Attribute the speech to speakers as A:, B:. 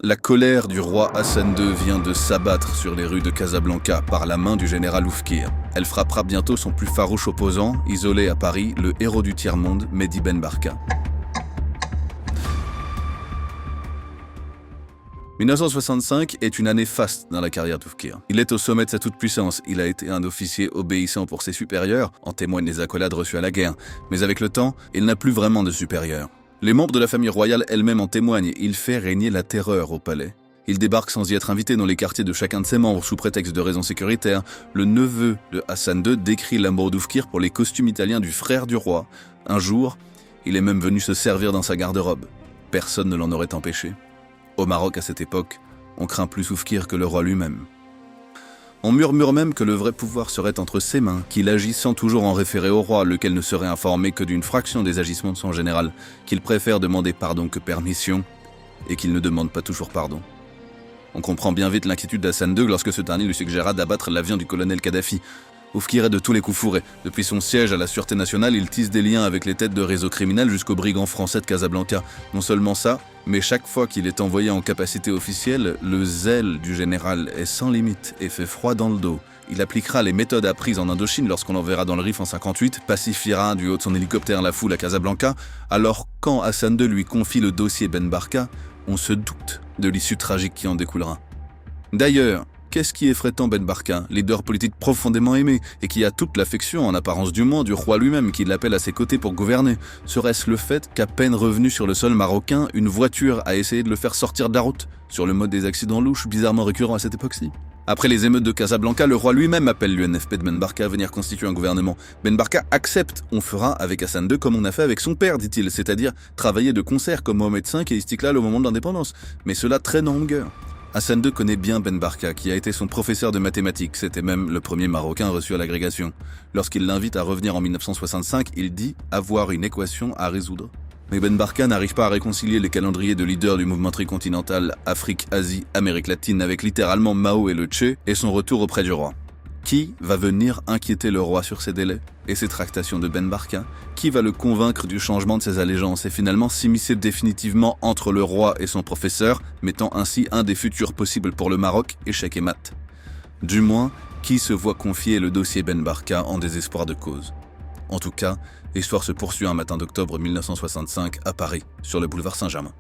A: la colère du roi Hassan II vient de s'abattre sur les rues de Casablanca par la main du général Oufkir. Elle frappera bientôt son plus farouche opposant, isolé à Paris, le héros du tiers-monde, Mehdi Ben Barka. 1965 est une année faste dans la carrière d'Oufkir. Il est au sommet de sa toute-puissance. Il a été un officier obéissant pour ses supérieurs, en témoignent les accolades reçues à la guerre. Mais avec le temps, il n'a plus vraiment de supérieurs. Les membres de la famille royale elle-même en témoignent. Il fait régner la terreur au palais. Il débarque sans y être invité dans les quartiers de chacun de ses membres sous prétexte de raisons sécuritaires. Le neveu de Hassan II décrit l'amour d'Oufkir pour les costumes italiens du frère du roi. Un jour, il est même venu se servir dans sa garde-robe. Personne ne l'en aurait empêché. Au Maroc, à cette époque, on craint plus Oufkir que le roi lui-même. On murmure même que le vrai pouvoir serait entre ses mains, qu'il agit sans toujours en référer au roi, lequel ne serait informé que d'une fraction des agissements de son général, qu'il préfère demander pardon que permission, et qu'il ne demande pas toujours pardon. On comprend bien vite l'inquiétude d'Hassan II lorsque ce dernier lui suggéra d'abattre l'avion du colonel Kadhafi. Oufkir est de tous les coups fourrés. Depuis son siège à la Sûreté nationale, il tisse des liens avec les têtes de réseaux criminels jusqu'aux brigands français de Casablanca. Non seulement ça, mais chaque fois qu'il est envoyé en capacité officielle, le zèle du général est sans limite et fait froid dans le dos. Il appliquera les méthodes apprises en Indochine lorsqu'on l'enverra dans le Rif en 58, pacifiera du haut de son hélicoptère la foule à Casablanca, alors quand Hassan II lui confie le dossier Ben Barka, on se doute de l'issue tragique qui en découlera. D'ailleurs, qu'est-ce qui effraie tant Ben Barka, leader politique profondément aimé et qui a toute l'affection, en apparence du moins, du roi lui-même qui l'appelle à ses côtés pour gouverner? Serait-ce le fait qu'à peine revenu sur le sol marocain, une voiture a essayé de le faire sortir de la route, sur le mode des accidents louches bizarrement récurrents à cette époque-ci? Après les émeutes de Casablanca, le roi lui-même appelle l'UNFP de Ben Barka à venir constituer un gouvernement. Ben Barka accepte. On fera avec Hassan II comme on a fait avec son père, dit-il, c'est-à-dire travailler de concert comme Mohamed V et Istiklal au moment de l'indépendance. Mais cela traîne en longueur. Hassan II connaît bien Ben Barka, qui a été son professeur de mathématiques. C'était même le premier Marocain reçu à l'agrégation. Lorsqu'il l'invite à revenir en 1965, il dit avoir une équation à résoudre. Mais Ben Barka n'arrive pas à réconcilier les calendriers de leaders du mouvement tricontinental Afrique, Asie, Amérique latine avec littéralement Mao et le Che et son retour auprès du roi. Qui va venir inquiéter le roi sur ses délais et ses tractations de Ben Barka? Qui va le convaincre du changement de ses allégeances et finalement s'immiscer définitivement entre le roi et son professeur, mettant ainsi un des futurs possibles pour le Maroc, échec et mat? Du moins, qui se voit confier le dossier Ben Barka en désespoir de cause? En tout cas, l'histoire se poursuit un matin d'octobre 1965 à Paris, sur le boulevard Saint-Germain.